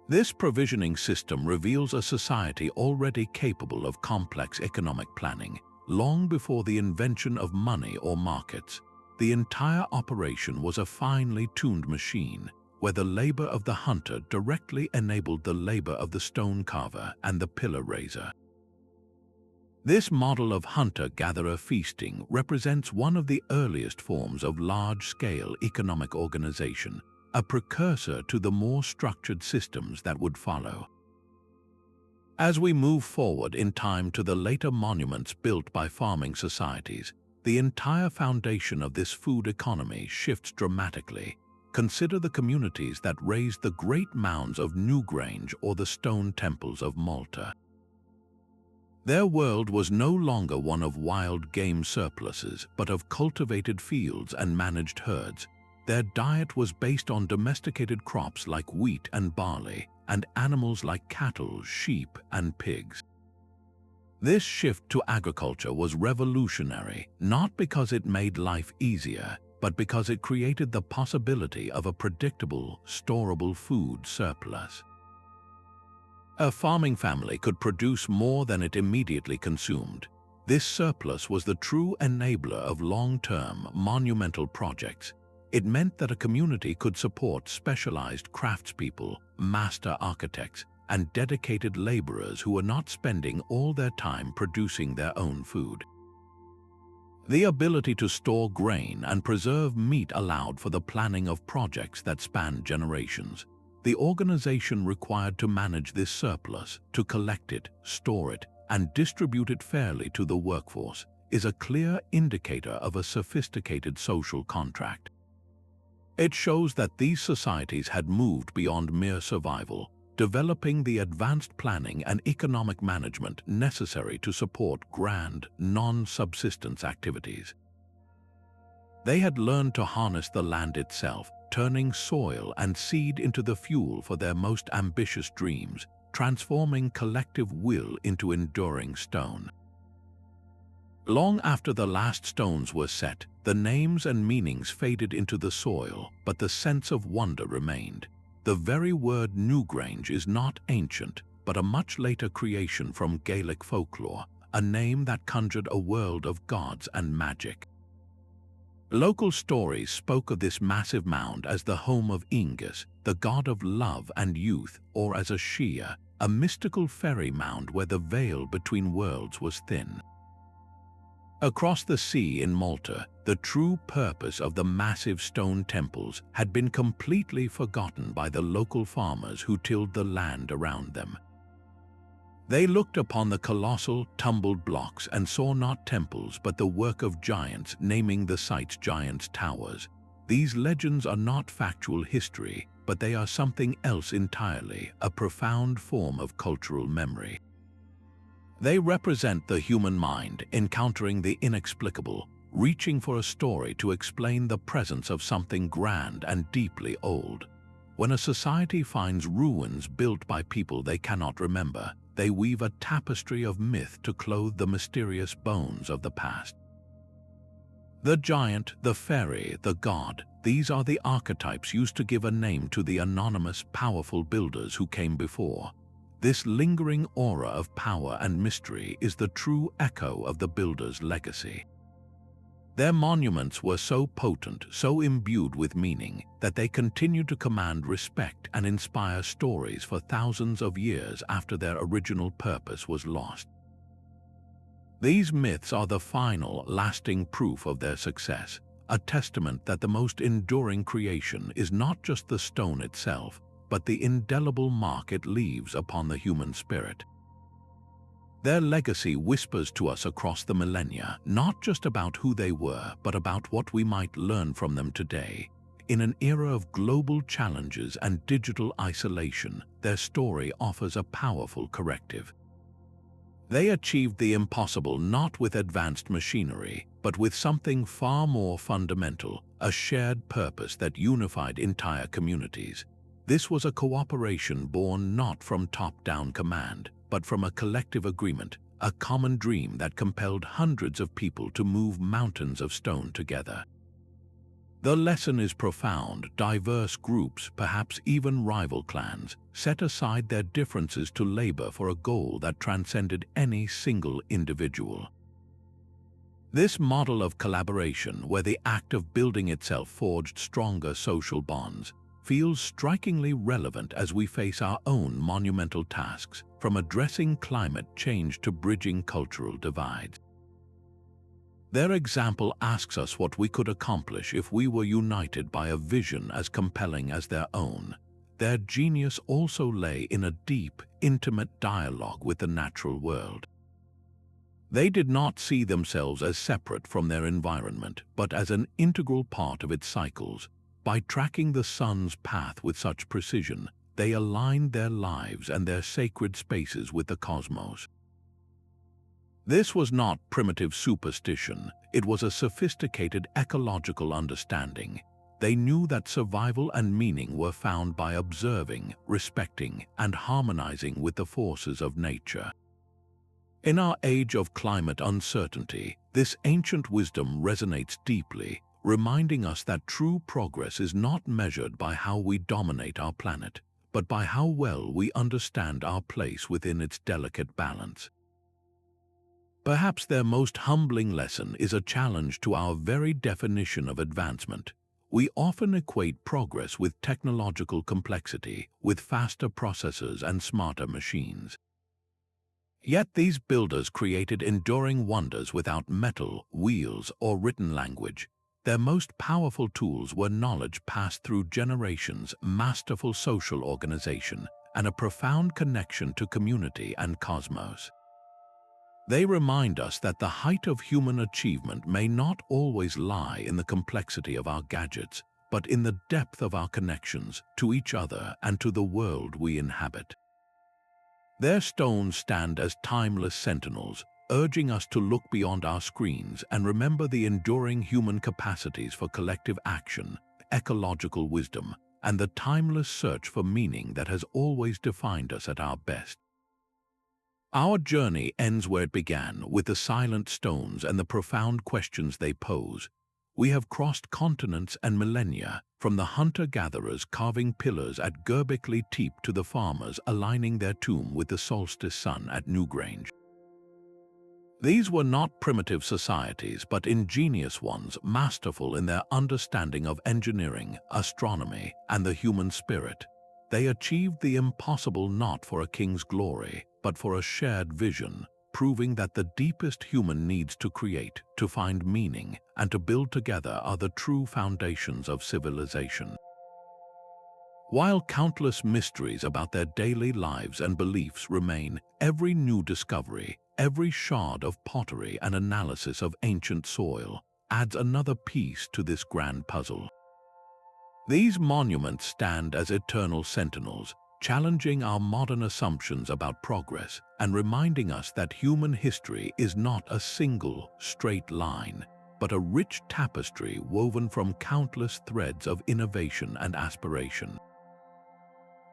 Speaker 1: This provisioning system reveals a society already capable of complex economic planning. Long before the invention of money or markets, the entire operation was a finely tuned machine where the labor of the hunter directly enabled the labor of the stone carver and the pillar raiser. This model of hunter-gatherer feasting represents one of the earliest forms of large-scale economic organization, a precursor to the more structured systems that would follow. As we move forward in time to the later monuments built by farming societies, the entire foundation of this food economy shifts dramatically. Consider the communities that raised the great mounds of Newgrange or the stone temples of Malta. Their world was no longer one of wild game surpluses, but of cultivated fields and managed herds. Their diet was based on domesticated crops like wheat and barley, and animals like cattle, sheep, and pigs. This shift to agriculture was revolutionary, not because it made life easier, but because it created the possibility of a predictable, storable food surplus. A farming family could produce more than it immediately consumed. This surplus was the true enabler of long-term, monumental projects. It meant that a community could support specialized craftspeople, master architects, and dedicated laborers who were not spending all their time producing their own food. The ability to store grain and preserve meat allowed for the planning of projects that spanned generations. The organization required to manage this surplus, to collect it, store it, and distribute it fairly to the workforce, is a clear indicator of a sophisticated social contract. It shows that these societies had moved beyond mere survival, developing the advanced planning and economic management necessary to support grand, non-subsistence activities. They had learned to harness the land itself, turning soil and seed into the fuel for their most ambitious dreams, transforming collective will into enduring stone. Long after the last stones were set, the names and meanings faded into the soil, but the sense of wonder remained. The very word Newgrange is not ancient, but a much later creation from Gaelic folklore, a name that conjured a world of gods and magic. Local stories spoke of this massive mound as the home of Ingus, the god of love and youth, or as a Shia, a mystical fairy mound where the veil between worlds was thin. Across the sea in Malta, the true purpose of the massive stone temples had been completely forgotten by the local farmers who tilled the land around them. They looked upon the colossal, tumbled blocks and saw not temples but the work of giants, naming the sites Giants' Towers. These legends are not factual history, but they are something else entirely, a profound form of cultural memory. They represent the human mind encountering the inexplicable, reaching for a story to explain the presence of something grand and deeply old. When a society finds ruins built by people they cannot remember, they weave a tapestry of myth to clothe the mysterious bones of the past. The giant, the fairy, the god, these are the archetypes used to give a name to the anonymous, powerful builders who came before. This lingering aura of power and mystery is the true echo of the builders' legacy. Their monuments were so potent, so imbued with meaning, that they continue to command respect and inspire stories for thousands of years after their original purpose was lost. These myths are the final, lasting proof of their success, a testament that the most enduring creation is not just the stone itself, but the indelible mark it leaves upon the human spirit. Their legacy whispers to us across the millennia, not just about who they were, but about what we might learn from them today. In an era of global challenges and digital isolation, their story offers a powerful corrective. They achieved the impossible not with advanced machinery, but with something far more fundamental, a shared purpose that unified entire communities. This was a cooperation born not from top-down command, but from a collective agreement, a common dream that compelled hundreds of people to move mountains of stone together. The lesson is profound. Diverse groups, perhaps even rival clans, set aside their differences to labor for a goal that transcended any single individual. This model of collaboration, where the act of building itself forged stronger social bonds, feels strikingly relevant as we face our own monumental tasks, from addressing climate change to bridging cultural divides. Their example asks us what we could accomplish if we were united by a vision as compelling as their own. Their genius also lay in a deep, intimate dialogue with the natural world. They did not see themselves as separate from their environment, but as an integral part of its cycles. By tracking the sun's path with such precision, they aligned their lives and their sacred spaces with the cosmos. This was not primitive superstition, it was a sophisticated ecological understanding. They knew that survival and meaning were found by observing, respecting, and harmonizing with the forces of nature. In our age of climate uncertainty, this ancient wisdom resonates deeply, reminding us that true progress is not measured by how we dominate our planet, but by how well we understand our place within its delicate balance. Perhaps their most humbling lesson is a challenge to our very definition of advancement. We often equate progress with technological complexity, with faster processors and smarter machines. Yet these builders created enduring wonders without metal, wheels, or written language. Their most powerful tools were knowledge passed through generations, masterful social organization, and a profound connection to community and cosmos. They remind us that the height of human achievement may not always lie in the complexity of our gadgets, but in the depth of our connections to each other and to the world we inhabit. Their stones stand as timeless sentinels, urging us to look beyond our screens and remember the enduring human capacities for collective action, ecological wisdom, and the timeless search for meaning that has always defined us at our best. Our journey ends where it began, with the silent stones and the profound questions they pose. We have crossed continents and millennia, from the hunter-gatherers carving pillars at Göbekli Tepe to the farmers aligning their tomb with the Solstice sun at Newgrange. These were not primitive societies, but ingenious ones, masterful in their understanding of engineering, astronomy, and the human spirit. They achieved the impossible not for a king's glory, but for a shared vision, proving that the deepest human needs to create, to find meaning, and to build together are the true foundations of civilization. While countless mysteries about their daily lives and beliefs remain, every new discovery, every shard of pottery and analysis of ancient soil adds another piece to this grand puzzle. These monuments stand as eternal sentinels, challenging our modern assumptions about progress and reminding us that human history is not a single, straight line, but a rich tapestry woven from countless threads of innovation and aspiration.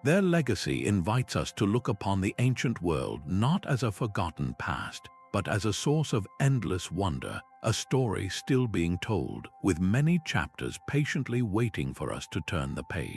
Speaker 1: Their legacy invites us to look upon the ancient world not as a forgotten past, but as a source of endless wonder, a story still being told, with many chapters patiently waiting for us to turn the page.